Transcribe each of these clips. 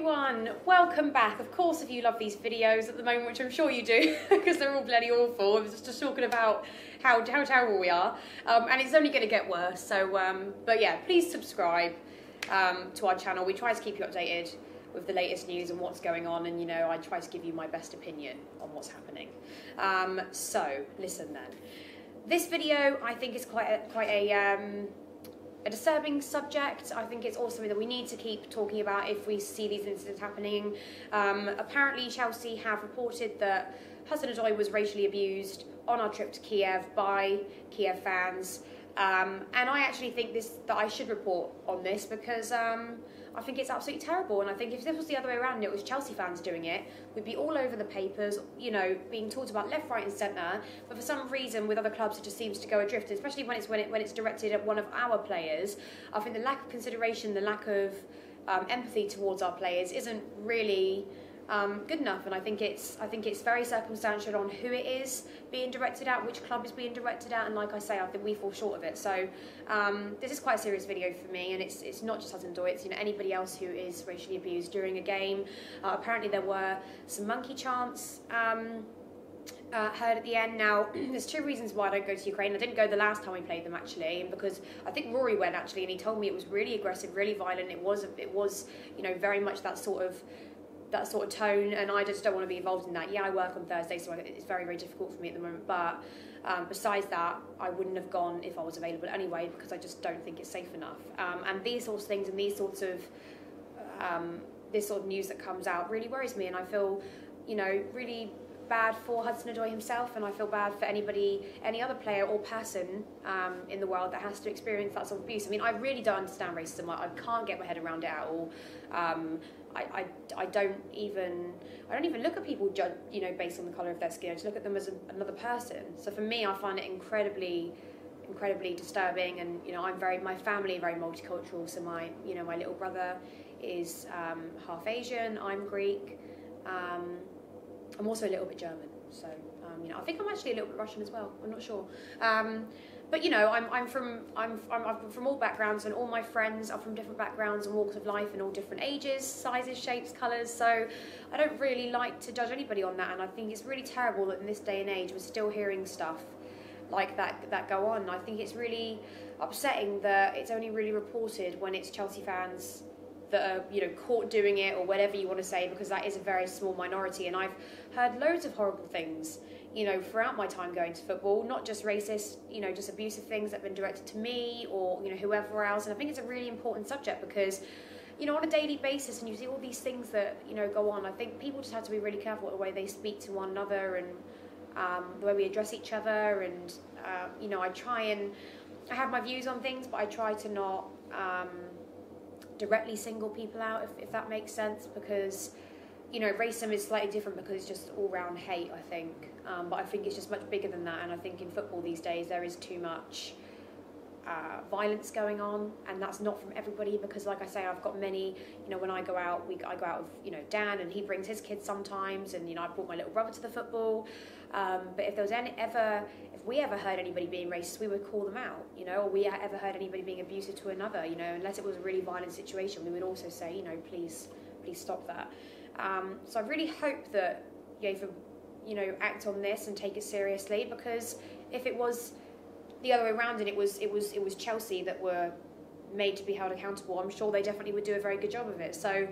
everyone, welcome back. Of course, if you love these videos at the moment, which I'm sure you do, because they're all bloody awful. I was just talking about how terrible we are, and it's only going to get worse. So, but yeah, please subscribe to our channel. We try to keep you updated with the latest news and what's going on, and I try to give you my best opinion on what's happening. So, listen then. This video, I think, is quite a disturbing subject. I think it's also something that we need to keep talking about if we see these incidents happening. Apparently Chelsea have reported that Hudson Odoi was racially abused on our trip to Kiev by Kiev fans. And I actually think that I should report on this because I think it's absolutely terrible. And I think if this was the other way around and it was Chelsea fans doing it, we'd be all over the papers, being talked about left, right and centre. But for some reason with other clubs it just seems to go adrift, especially when it's directed at one of our players. I think the lack of consideration, the lack of empathy towards our players isn't really good enough, and I think it's very circumstantial on who it is being directed at, which club is being directed at, and like I say, I think we fall short of it. So this is quite a serious video for me, and it's not just Hudson Odoi, it's anybody else who is racially abused during a game. Apparently there were some monkey chants heard at the end. Now, there's two reasons why I don't go to Ukraine. I didn't go the last time we played them actually, and because I think Rory went actually, and he told me it was really aggressive, really violent. It was very much that sort of tone, and I just don't want to be involved in that. Yeah, I work on Thursday, so it's very, very difficult for me at the moment, but besides that, I wouldn't have gone if I was available anyway, because I just don't think it's safe enough. And these sorts of things and these sorts of this sort of news that comes out really worries me, and I feel really bad for Hudson Odoi himself, and I feel bad for any other player or person in the world that has to experience that sort of abuse. I mean, I really don't understand racism. I can't get my head around it at all. I don't even look at people based on the colour of their skin. I just look at them as another person. So for me, I find it incredibly disturbing. And my family are very multicultural. So my little brother is half Asian. I'm Greek. I'm also a little bit German. So I think I'm actually a little bit Russian as well. I'm not sure. But I'm from all backgrounds, and all my friends are from different backgrounds and walks of life and all different ages, sizes, shapes, colours. So I don't really like to judge anybody on that, and I think it's really terrible that in this day and age we're still hearing stuff like that go on. I think it's really upsetting that it's only really reported when it's Chelsea fans that are caught doing it, or whatever you want to say, because that is a very small minority. And I've heard loads of horrible things throughout my time going to football, not just racist, just abusive things that have been directed to me or whoever else. And I think it's a really important subject because on a daily basis, and you see all these things that go on, I think people just have to be really careful with the way they speak to one another, and the way we address each other. And I have my views on things, but I try to not directly single people out, if that makes sense, because racism is slightly different because it's just all round hate, I think, but I think it's just much bigger than that. And I think in football these days there is too much violence going on, and that's not from everybody, because like I say, I've got many, when I go out, I go out with Dan, and he brings his kids sometimes, and I brought my little brother to the football, but if there was if we ever heard anybody being racist, we would call them out, or we ever heard anybody being abusive to another, unless it was a really violent situation, we would also say, please stop that. So I really hope that act on this and take it seriously, because if it was the other way around and it was Chelsea that were made to be held accountable, I'm sure they definitely would do a very good job of it. So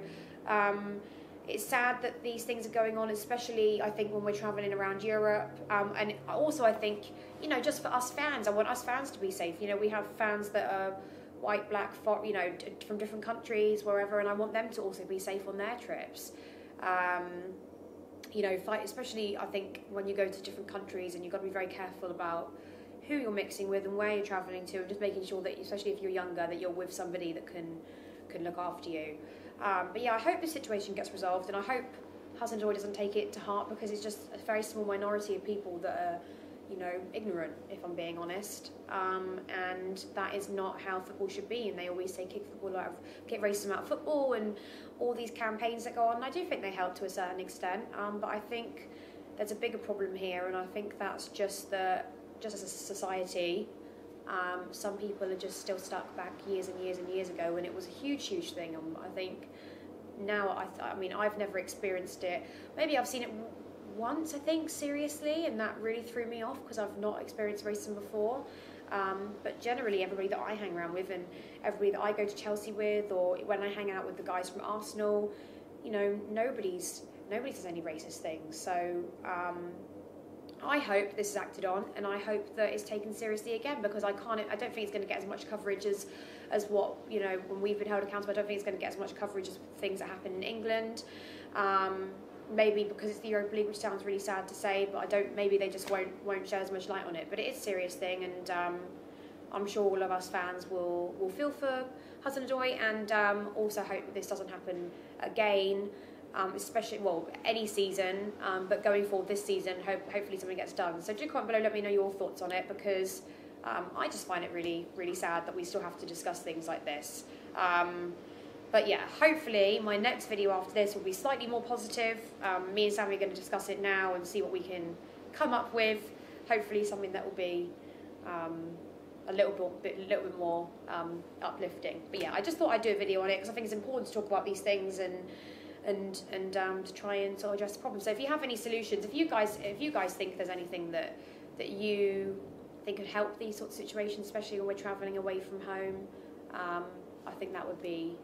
it's sad that these things are going on, especially I think when we're travelling around Europe, and also I think just for us fans, I want us fans to be safe. We have fans that are white, black, from different countries, wherever, and I want them to also be safe on their trips. Especially I think when you go to different countries, and you've got to be very careful about who you're mixing with and where you're travelling to, and just making sure that, especially if you're younger, that you're with somebody that can look after you. But yeah, I hope the situation gets resolved, and I hope Hudson Odoi doesn't take it to heart, because it's just a very small minority of people that are ignorant, if I'm being honest, and that is not how football should be. And they always say kick racism out of football, and all these campaigns that go on, and I do think they help to a certain extent, but I think there's a bigger problem here, and I think that's just as a society, some people are just still stuck back years and years and years ago when it was a huge thing. I think now I mean, I've never experienced it. Maybe I've seen it once, I think, seriously, and that really threw me off because I've not experienced racism before. But generally, everybody that I hang around with and everybody that I go to Chelsea with, or when I hang out with the guys from Arsenal, you know, nobody says any racist things. So I hope this is acted on, and I hope that it's taken seriously again, because I don't think it's going to get as much coverage as what, you know, when we've been held accountable. I don't think it's going to get as much coverage as things that happen in England. Maybe because it's the Europa League, which sounds really sad to say, but maybe they just won't shed as much light on it. But it is a serious thing, and I'm sure all of us fans will feel for Odoi, and also hope that this doesn't happen again, especially, well, any season, but going forward this season, hopefully something gets done. So do comment below, let me know your thoughts on it, because I just find it really, really sad that we still have to discuss things like this. But yeah, hopefully my next video after this will be slightly more positive. Me and Sammy are going to discuss it now and see what we can come up with. Hopefully something that will be a little bit more uplifting. But yeah, I just thought I'd do a video on it because I think it's important to talk about these things and to try and sort of address the problem. So if you have any solutions, if you guys think there's anything that you think could help these sorts of situations, especially when we're travelling away from home, I think that would be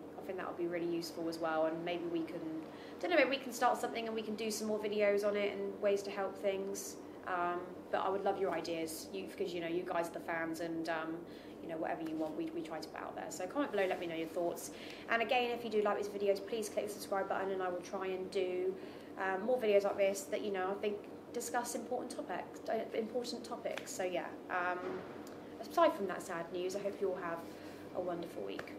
really useful as well. And maybe we can, maybe we can start something and we can do some more videos on it and ways to help things. But I would love your ideas, because you know, you guys are the fans, and you know, whatever you want, we try to put out there. So comment below, let me know your thoughts. And again, if you do like these videos, please click the subscribe button, and I will try and do more videos like this that, you know, I think discuss important topics. So yeah, aside from that sad news, I hope you all have a wonderful week.